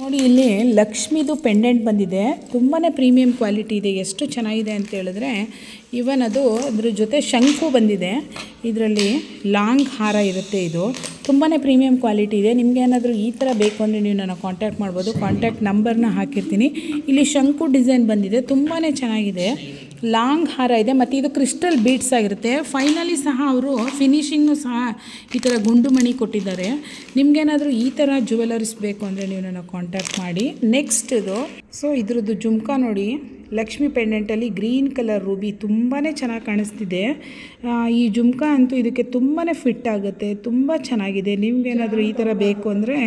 ನೋಡಿ ಇಲ್ಲಿ ಲಕ್ಷ್ಮಿದು ಪೆಂಡೆಂಟ್ ಬಂದಿದೆ, ತುಂಬಾ ಪ್ರೀಮಿಯಂ ಕ್ವಾಲಿಟಿ ಇದೆ. ಎಷ್ಟು ಚೆನ್ನಾಗಿದೆ ಅಂತ ಹೇಳಿದ್ರೆ ಇವನ್ ಅದು ಅದ್ರ ಜೊತೆ ಶಂಕು ಬಂದಿದೆ. ಇದರಲ್ಲಿ ಲಾಂಗ್ ಹಾರ ಇರುತ್ತೆ. ಇದು ತುಂಬಾ ಪ್ರೀಮಿಯಂ ಕ್ವಾಲಿಟಿ ಇದೆ. ನಿಮಗೆ ಏನಾದರೂ ಈ ಥರ ಬೇಕು ಅಂದರೆ ನೀವು ನನ್ನ ಕಾಂಟ್ಯಾಕ್ಟ್ ಮಾಡ್ಬೋದು. ಕಾಂಟ್ಯಾಕ್ಟ್ ನಂಬರ್ನ ಹಾಕಿರ್ತೀನಿ. ಇಲ್ಲಿ ಶಂಕು ಡಿಸೈನ್ ಬಂದಿದೆ, ತುಂಬಾ ಚೆನ್ನಾಗಿದೆ. ಲಾಂಗ್ ಹಾರ ಇದೆ ಮತ್ತು ಇದು ಕ್ರಿಸ್ಟಲ್ ಬೀಡ್ಸ್ ಆಗಿರುತ್ತೆ. ಫೈನಲಿ ಸಹ ಅವರು ಫಿನಿಶಿಂಗು ಸಹ ಈ ಥರ ಗುಂಡು ಮಣಿ ಕೊಟ್ಟಿದ್ದಾರೆ. ನಿಮಗೇನಾದರೂ ಈ ಥರ ಜ್ಯುವೆಲರೀಸ್ ಬೇಕು ಅಂದರೆ ನೀವು ನನ್ನ ಕಾಂಟ್ಯಾಕ್ಟ್ ಮಾಡಿ. ನೆಕ್ಸ್ಟ್ ಇದು ಇದ್ರದ್ದು ಜುಮ್ಕಾ ನೋಡಿ, ಲಕ್ಷ್ಮಿ ಪೆಂಡೆಂಟಲ್ಲಿ ಗ್ರೀನ್ ಕಲರ್ ರೂಬಿ ತುಂಬಾ ಚೆನ್ನಾಗಿ ಕಾಣಿಸ್ತಿದೆ. ಈ ಜುಮ್ಕಾ ಅಂತೂ ಇದಕ್ಕೆ ತುಂಬಾ ಫಿಟ್ ಆಗುತ್ತೆ, ತುಂಬ ಚೆನ್ನಾಗಿದೆ. ನಿಮಗೇನಾದರೂ ಈ ಥರ ಬೇಕು ಅಂದರೆ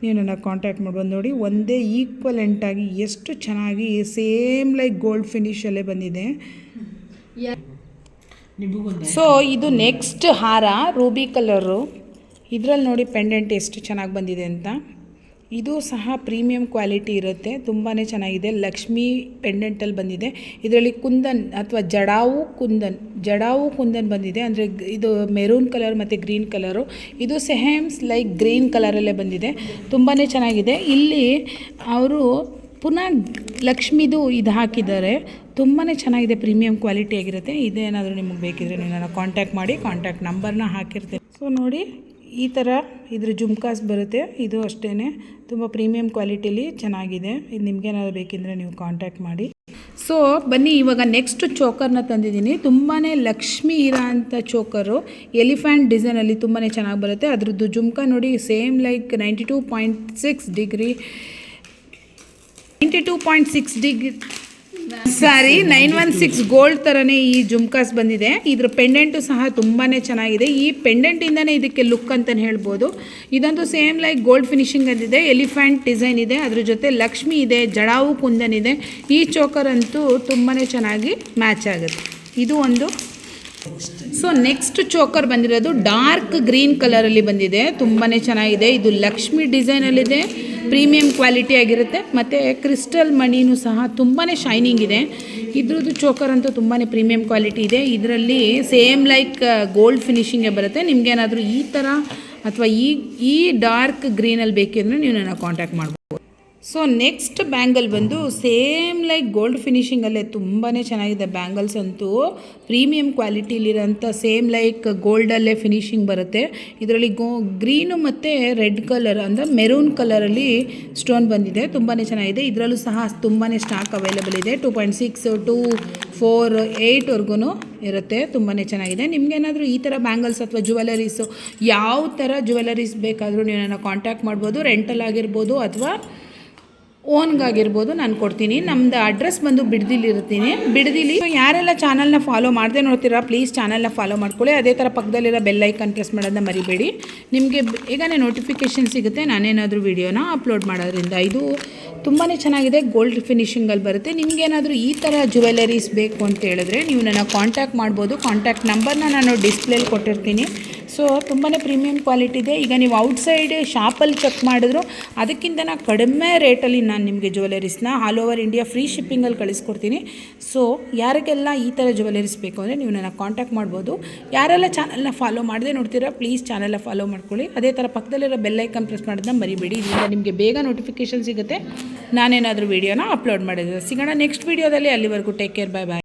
ನೀವು ನನ್ನ ಕಾಂಟ್ಯಾಕ್ಟ್ ಮಾಡ್ಬೋದು. ನೋಡಿ ಒಂದೇ ಈಕ್ವಲೆಂಟಾಗಿ ಎಷ್ಟು ಚೆನ್ನಾಗಿ ಸೇಮ್ ಲೈಕ್ ಗೋಲ್ಡ್ ಫಿನಿಷಲ್ಲೇ ಬಂದಿದೆ. ಇದು ನೆಕ್ಸ್ಟ್ ಹಾರ ರೂಬಿ ಕಲರು. ಇದರಲ್ಲಿ ನೋಡಿ ಪೆಂಡೆಂಟ್ ಎಷ್ಟು ಚೆನ್ನಾಗಿ ಬಂದಿದೆ ಅಂತ. ಇದು ಸಹ ಪ್ರೀಮಿಯಂ ಕ್ವಾಲಿಟಿ ಇರುತ್ತೆ, ತುಂಬಾ ಚೆನ್ನಾಗಿದೆ. ಲಕ್ಷ್ಮಿ ಪೆಂಡೆಂಟಲ್ಲಿ ಬಂದಿದೆ. ಇದರಲ್ಲಿ ಕುಂದನ್ ಅಥವಾ ಜಡಾವು ಕುಂದನ್ ಬಂದಿದೆ. ಅಂದರೆ ಇದು ಮೆರೂನ್ ಕಲರ್ ಮತ್ತು ಗ್ರೀನ್ ಕಲರು. ಇದು ಸೇಮ್ಸ್ ಲೈಕ್ ಗ್ರೀನ್ ಕಲರಲ್ಲೇ ಬಂದಿದೆ, ತುಂಬಾ ಚೆನ್ನಾಗಿದೆ. ಇಲ್ಲಿ ಅವರು ಪುನಃ ಲಕ್ಷ್ಮಿದು ಇದು ಹಾಕಿದ್ದಾರೆ, ತುಂಬಾ ಚೆನ್ನಾಗಿದೆ, ಪ್ರೀಮಿಯಂ ಕ್ವಾಲಿಟಿ ಆಗಿರುತ್ತೆ. ಇದೇನಾದರೂ ನಿಮಗೆ ಬೇಕಿದ್ರೆ ನೀವು ನನ್ನ ಕಾಂಟ್ಯಾಕ್ಟ್ ಮಾಡಿ. ಕಾಂಟ್ಯಾಕ್ಟ್ ನಂಬರ್ನ ಹಾಕಿರ್ತೇನೆ. ನೋಡಿ ಈ ಥರ ಇದ್ರ ಜುಮ್ಕಾಸ್ ಬರುತ್ತೆ. ಇದು ಅಷ್ಟೇ ತುಂಬ ಪ್ರೀಮಿಯಂ ಕ್ವಾಲಿಟಿಲಿ ಚೆನ್ನಾಗಿದೆ. ಇದು ನಿಮಗೇನಾದ್ರು ಬೇಕಿದ್ರೆ ನೀವು ಕಾಂಟ್ಯಾಕ್ಟ್ ಮಾಡಿ. ಬನ್ನಿ ಇವಾಗ ನೆಕ್ಸ್ಟ್ ಚೋಕರ್ನ ತಂದಿದ್ದೀನಿ. ತುಂಬಾ ಲಕ್ಷ್ಮಿ ಇರೋ ಅಂಥ ಚೋಕರು, ಎಲಿಫೆಂಟ್ ಡಿಸೈನಲ್ಲಿ ತುಂಬಾ ಚೆನ್ನಾಗಿ ಬರುತ್ತೆ. ಅದ್ರದ್ದು ಜುಮ್ಕಾ ನೋಡಿ ಸೇಮ್ ಲೈಕ್ 92.6 ಡಿಗ್ರಿ 916 ಗೋಲ್ಡ್ ಥರನೇ ಈ ಜುಮ್ಕಾಸ್ ಬಂದಿದೆ. ಇದ್ರ ಪೆಂಡೆಂಟು ಸಹ ತುಂಬಾ ಚೆನ್ನಾಗಿದೆ. ಈ ಪೆಂಡೆಂಟಿಂದನೇ ಇದಕ್ಕೆ ಲುಕ್ ಅಂತಲೇ ಹೇಳ್ಬೋದು. ಇದಂತೂ ಸೇಮ್ ಲೈಕ್ ಗೋಲ್ಡ್ ಫಿನಿಶಿಂಗ್ ಅಂದಿದೆ, ಎಲಿಫೆಂಟ್ ಡಿಸೈನ್ ಇದೆ, ಅದ್ರ ಜೊತೆ ಲಕ್ಷ್ಮಿ ಇದೆ, ಜಡಾವು ಕುಂದನ್ ಇದೆ. ಈ ಚೋಕರ್ ಅಂತೂ ತುಂಬಾ ಚೆನ್ನಾಗಿ ಮ್ಯಾಚ್ ಆಗುತ್ತೆ. ಇದು ಒಂದು. ನೆಕ್ಸ್ಟ್ ಚೋಕರ್ ಬಂದಿರೋದು ಡಾರ್ಕ್ ಗ್ರೀನ್ ಕಲರಲ್ಲಿ ಬಂದಿದೆ, ತುಂಬಾ ಚೆನ್ನಾಗಿದೆ. ಇದು ಲಕ್ಷ್ಮಿ ಡಿಸೈನಲ್ಲಿದೆ, ಪ್ರೀಮಿಯಂ ಕ್ವಾಲಿಟಿ ಆಗಿರುತ್ತೆ. ಮತ್ತು ಕ್ರಿಸ್ಟಲ್ ಮಣಿನೂ ಸಹ ತುಂಬಾ ಶೈನಿಂಗ್ ಇದೆ. ಇದ್ರದ್ದು ಚೋಕರ್ ಅಂತೂ ತುಂಬಾ ಪ್ರೀಮಿಯಂ ಕ್ವಾಲಿಟಿ ಇದೆ. ಇದರಲ್ಲಿ ಸೇಮ್ ಲೈಕ್ ಗೋಲ್ಡ್ ಫಿನಿಶಿಂಗೇ ಬರುತ್ತೆ. ನಿಮಗೇನಾದರೂ ಈ ಥರ ಅಥವಾ ಈ ಡಾರ್ಕ್ ಗ್ರೀನಲ್ಲಿ ಬೇಕಿದ್ರೆ ನೀವು ನನ್ನ ಕಾಂಟ್ಯಾಕ್ಟ್ ಮಾಡ್ಬೋದು. ನೆಕ್ಸ್ಟ್ ಬ್ಯಾಂಗಲ್ ಬಂದು ಸೇಮ್ ಲೈಕ್ ಗೋಲ್ಡ್ ಫಿನಿಶಿಂಗಲ್ಲೇ ತುಂಬಾ ಚೆನ್ನಾಗಿದೆ. ಬ್ಯಾಂಗಲ್ಸ್ ಅಂತೂ ಪ್ರೀಮಿಯಂ ಕ್ವಾಲಿಟಿಲಿರೋಂಥ ಸೇಮ್ ಲೈಕ್ ಗೋಲ್ಡಲ್ಲೇ ಫಿನಿಶಿಂಗ್ ಬರುತ್ತೆ. ಇದರಲ್ಲಿ ಗ್ರೀನು ಮತ್ತು ರೆಡ್ ಕಲರ್ ಅಂದರೆ ಮೆರೂನ್ ಕಲರಲ್ಲಿ ಸ್ಟೋನ್ ಬಂದಿದೆ, ತುಂಬಾ ಚೆನ್ನಾಗಿದೆ. ಇದರಲ್ಲೂ ಸಹ ತುಂಬಾ ಸ್ಟಾಕ್ ಅವೈಲೇಬಲ್ ಇದೆ. 2.6 2 4 8ವರೆಗೂ ಇರುತ್ತೆ, ತುಂಬಾ ಚೆನ್ನಾಗಿದೆ. ನಿಮಗೇನಾದರೂ ಈ ಥರ ಬ್ಯಾಂಗಲ್ಸ್ ಅಥವಾ ಜ್ಯುವೆಲರೀಸು ಯಾವ ಥರ ಜ್ಯುವೆಲರೀಸ್ ಬೇಕಾದರೂ ನೀವು ನನ್ನ ಕಾಂಟ್ಯಾಕ್ಟ್ ಮಾಡ್ಬೋದು. ರೆಂಟಲ್ ಆಗಿರ್ಬೋದು ಅಥವಾ ಓನ್ಗಾಗಿರ್ಬೋದು, ನಾನು ಕೊಡ್ತೀನಿ. ನಮ್ಮದು ಅಡ್ರೆಸ್ ಬಂದು ಬಿಡದಿಲಿರ್ತೀನಿ. ಯಾರೆಲ್ಲ ಚಾನಲ್ನ ಫಾಲೋ ಮಾಡದೆ ನೋಡ್ತೀರಾ ಪ್ಲೀಸ್ ಚಾನಲ್ನ ಫಾಲೋ ಮಾಡ್ಕೊಳ್ಳಿ. ಅದೇ ಥರ ಪಕ್ಕದಲ್ಲಿರೋ ಬೆಲ್ ಐಕನ್ ಪ್ರೆಸ್ ಮಾಡೋದನ್ನ ಮರಿಬೇಡಿ. ನಿಮಗೆ ಬೇಗನೆ ನೋಟಿಫಿಕೇಷನ್ ಸಿಗುತ್ತೆ ನಾನೇನಾದರೂ ವೀಡಿಯೋನ ಅಪ್ಲೋಡ್ ಮಾಡೋದ್ರಿಂದ. ಇದು ತುಂಬಾ ಚೆನ್ನಾಗಿದೆ, ಗೋಲ್ಡ್ ಫಿನಿಶಿಂಗಲ್ಲಿ ಬರುತ್ತೆ. ನಿಮಗೇನಾದರೂ ಈ ಥರ ಜ್ಯುವೆಲರೀಸ್ ಬೇಕು ಅಂತ ಹೇಳಿದ್ರೆ ನೀವು ನನ್ನ ಕಾಂಟ್ಯಾಕ್ಟ್ ಮಾಡ್ಬೋದು. ಕಾಂಟ್ಯಾಕ್ಟ್ ನಂಬರ್ನ ನಾನು ಡಿಸ್ಪ್ಲೇಲಿ ಕೊಟ್ಟಿರ್ತೀನಿ. ತುಂಬಾ ಪ್ರೀಮಿಯಂ ಕ್ವಾಲಿಟಿ ಇದೆ. ಈಗ ನೀವು ಔಟ್ಸೈಡ್ ಶಾಪಲ್ಲಿ ಚೆಕ್ ಮಾಡಿದ್ರು ಅದಕ್ಕಿಂತ ಕಡಿಮೆ ರೇಟಲ್ಲಿ ನಾನು ನಿಮಗೆ ಜ್ಯುವೆಲರೀಸ್ನ ಆಲ್ ಓವರ್ ಇಂಡಿಯಾ ಫ್ರೀ ಶಿಪ್ಪಿಂಗಲ್ಲಿ ಕಳಿಸ್ಕೊಡ್ತೀನಿ. ಯಾರಿಗೆಲ್ಲ ಈ ಥರ ಜ್ಯುವೆಲರೀಸ್ ಬೇಕು ಅಂದರೆ ನೀವು ನನ್ನ ಕಾಂಟ್ಯಾಕ್ಟ್ ಮಾಡ್ಬೋದು. ಯಾರೆಲ್ಲ ಚಾನಲ್ನ ಫಾಲೋ ಮಾಡದೆ ನೋಡ್ತೀರಾ ಪ್ಲೀಸ್ ಚಾನಲ್ನ ಫಾಲೋ ಮಾಡ್ಕೊಳ್ಳಿ. ಅದೇ ಥರ ಪಕ್ಕದಲ್ಲಿರೋ ಬೆಲ್ ಐಕನ್ ಪ್ರೆಸ್ ಮಾಡೋದನ್ನ ಮರಿಬೇಡಿ. ಇದರಿಂದ ನಿಮಗೆ ಬೇಗ ನೋಟಿಫಿಕೇಷನ್ ಸಿಗುತ್ತೆ ನಾನೇನಾದರೂ ವೀಡಿಯೋನ ಅಪ್ಲೋಡ್ ಮಾಡಿದ್ರೆ. ಸಿಗೋಣ ನೆಕ್ಸ್ಟ್ ವೀಡಿಯೋದಲ್ಲಿ. ಅಲ್ಲಿವರೆಗೂ ಟೇಕ್ ಕೇರ್, ಬಾಯ್ ಬಾಯ್.